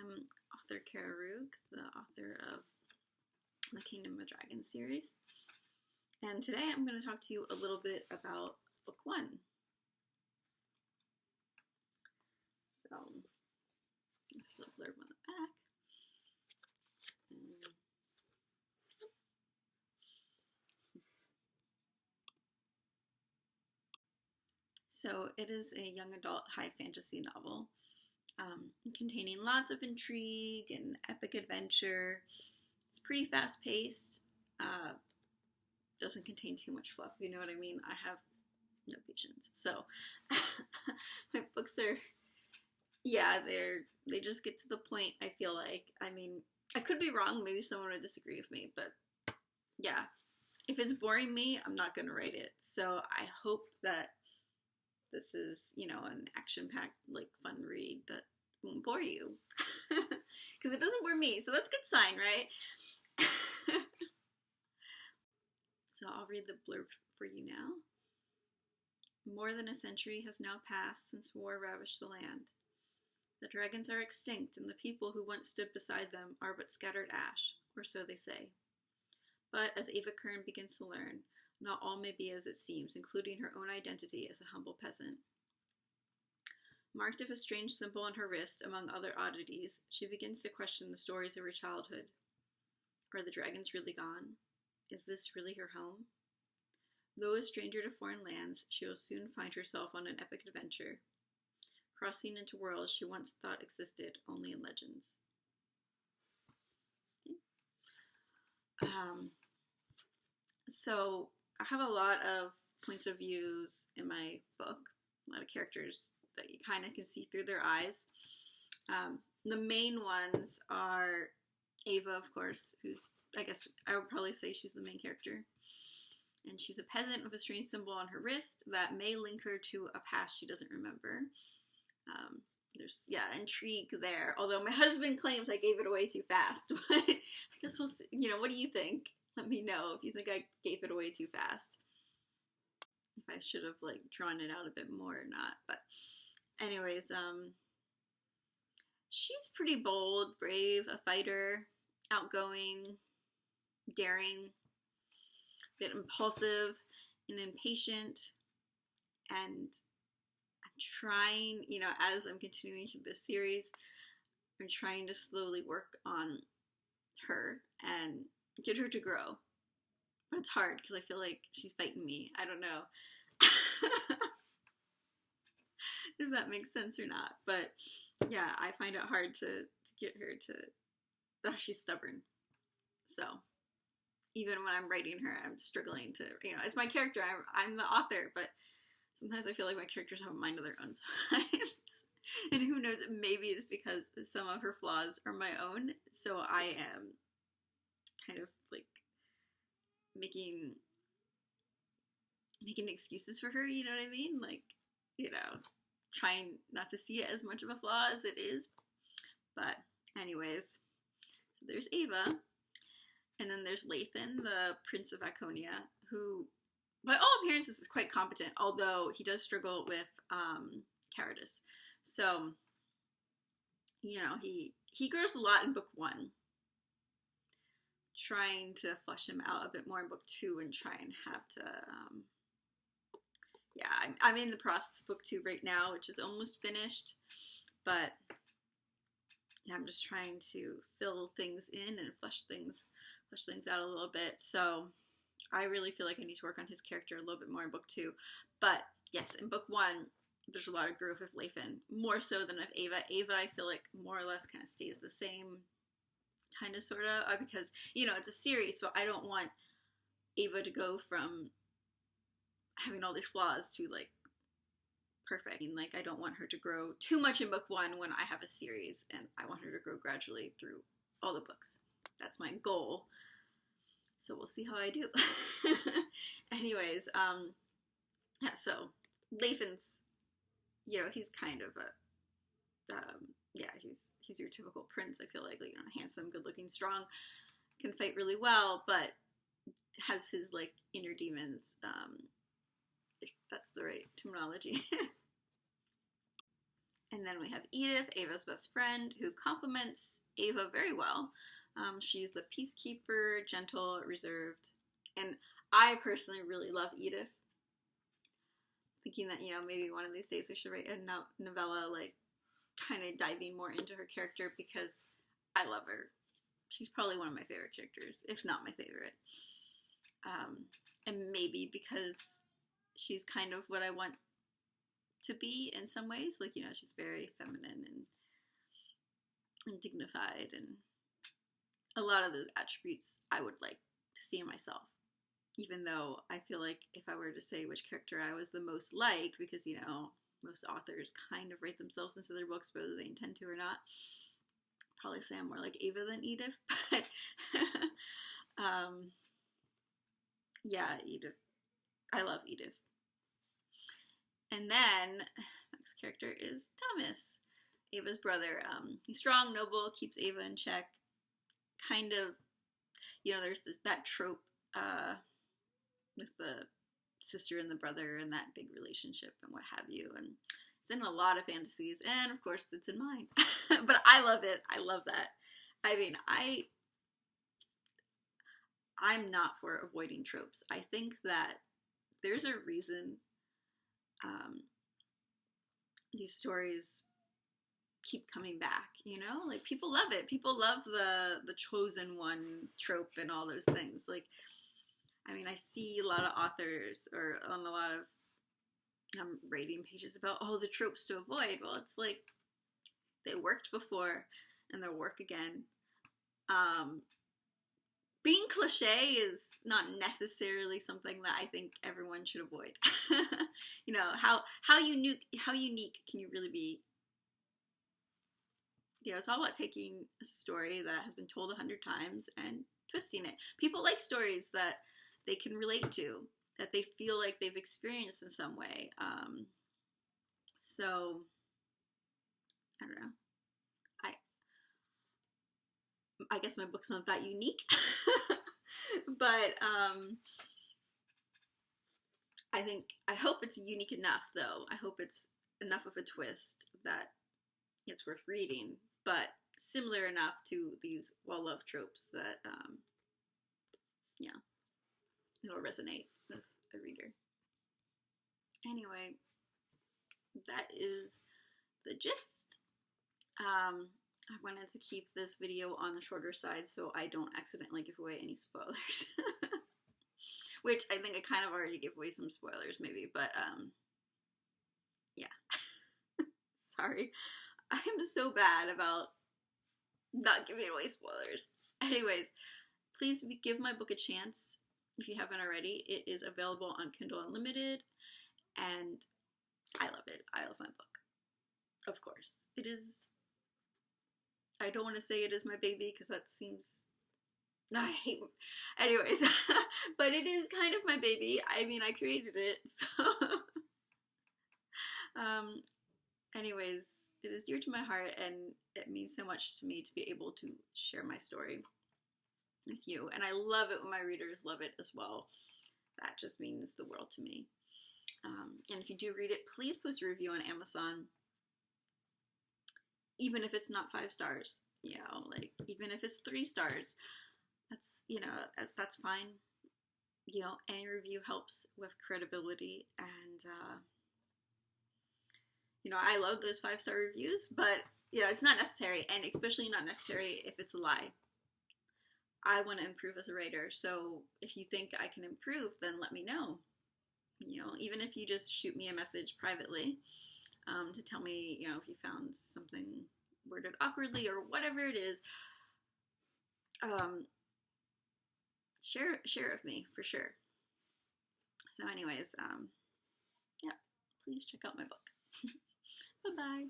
I'm author Kara Rug, the author of the Kingdom of Dragons series. And today I'm going to talk to you a little bit about book one. So, this is a blurb on the back. So it is a young adult high fantasy novel containing lots of intrigue and epic adventure. It's pretty fast paced. Doesn't contain too much fluff, if you know what I mean. I have no patience. So my books are, yeah, they just get to the point, I feel like. I mean, I could be wrong. Maybe someone would disagree with me, but yeah, if it's boring me, I'm not going to write it. So I hope that this is, you know, an action-packed, like, fun read that won't bore you. Because it doesn't bore me, so that's a good sign, right? So I'll read the blurb for you now. More than a century has now passed since war ravished the land. The dragons are extinct, and the people who once stood beside them are but scattered ash, or so they say. But as Ava Kern begins to learn, not all may be as it seems, including her own identity as a humble peasant. Marked with a strange symbol on her wrist, among other oddities, she begins to question the stories of her childhood. Are the dragons really gone? Is this really her home? Though a stranger to foreign lands, she will soon find herself on an epic adventure, crossing into worlds she once thought existed only in legends. So I have a lot of points of views in my book, a lot of characters that you kind of can see through their eyes. The main ones are Ava, of course, who's, I guess I would probably say she's the main character. And she's a peasant with a strange symbol on her wrist that may link her to a past she doesn't remember. There's, yeah, intrigue there. Although my husband claims I gave it away too fast. But I guess we'll see. You know, what do you think? Let me know if you think I gave it away too fast. If I should have, like, drawn it out a bit more or not. But anyways, she's pretty bold, brave, a fighter, outgoing, daring, a bit impulsive and impatient. And I'm trying, you know, as I'm continuing through this series, I'm trying to slowly work on her and get her to grow. But it's hard because I feel like she's fighting me. I don't know if that makes sense or not. But yeah, I find it hard to get her to, oh, she's stubborn. So even when I'm writing her, I'm struggling to, you know, it's my character. I'm the author, but sometimes I feel like my characters have a mind of their own sometimes. And who knows, maybe it's because some of her flaws are my own. So I am kind of like making excuses for her, you know what I mean? Like, you know, trying not to see it as much of a flaw as it is. But anyways, there's Ava. And then there's Lathan, the Prince of Iconia, who, by all appearances, is quite competent, although he does struggle with cowardice. So, you know, he grows a lot in book one, trying to flesh him out a bit more in book two and try and have to, yeah, I'm in the process of book two right now, which is almost finished, but yeah, I'm just trying to fill things in and flesh things out a little bit. So I really feel like I need to work on his character a little bit more in book two. But yes, in book one, there's a lot of growth with Lathan, more so than with Ava. Ava, I feel like more or less kind of stays the same, kind of, sort of, because, you know, it's a series, so I don't want Ava to go from having all these flaws to, like, perfect. I mean, like, I don't want her to grow too much in book one when I have a series, and I want her to grow gradually through all the books. That's my goal. So we'll see how I do. Anyways, yeah, so Lathan's, you know, he's kind of a, yeah, he's your typical prince, I feel like, you know, handsome, good-looking, strong, can fight really well, but has his, like, inner demons, if that's the right terminology. And then we have Edith, Ava's best friend, who complements Ava very well. She's the peacekeeper, gentle, reserved, and I personally really love Edith. Thinking that, maybe one of these days I should write a novella, like, kind of diving more into her character, because I love her. She's probably one of my favorite characters, if not my favorite. And maybe because she's kind of what I want to be in some ways. Like, she's very feminine and dignified, and a lot of those attributes I would like to see in myself. Even though I feel like if I were to say which character I was the most like, because, most authors kind of write themselves into their books, whether they intend to or not, I'd probably say I'm more like Ava than Edith, but yeah, Edith. I love Edith. And then, next character is Thomas, Ava's brother. He's strong, noble, keeps Ava in check. Kind of, there's that trope with the sister and the brother and that big relationship and what have you. And it's in a lot of fantasies, and of course it's in mine. But I love it. I love that. I mean, I'm not for avoiding tropes. I think that there's a reason these stories keep coming back, like people love it. People love the chosen one trope and all those things. Like, I mean, I see a lot of authors or on a lot of rating pages about, the tropes to avoid. Well, it's like they worked before and they'll work again. Being cliche is not necessarily something that I think everyone should avoid. How unique can you really be? It's all about taking a story that has been told 100 times and twisting it. People like stories that they can relate to, that they feel like they've experienced in some way. So, I don't know. I guess my book's not that unique, but I hope it's unique enough, though. I hope it's enough of a twist that it's worth reading, but similar enough to these well-loved tropes that, it'll resonate with a reader. Anyway, that is the gist. I wanted to keep this video on the shorter side so I don't accidentally give away any spoilers. Which I think I kind of already gave away some spoilers maybe, but yeah. Sorry. I am so bad about not giving away spoilers. Anyways, please give my book a chance if you haven't already. It is available on Kindle Unlimited, and I love it. I love my book. Of course. It is... I don't want to say it is my baby because that seems... I hate... Anyways, but it is kind of my baby. I mean, I created it, so... Anyways, it is dear to my heart, and it means so much to me to be able to share my story with you. And I love it when my readers love it as well. That just means the world to me. And if you do read it, please post a review on Amazon. Even if it's not 5 stars, like, even if it's 3 stars, that's, that's fine. Any review helps with credibility, and, I love those 5-star reviews, but, it's not necessary, and especially not necessary if it's a lie. I want to improve as a writer, so if you think I can improve, then let me know. Even if you just shoot me a message privately, to tell me, if you found something worded awkwardly or whatever it is, share it with me for sure. So anyways, yeah, please check out my book. Bye-bye.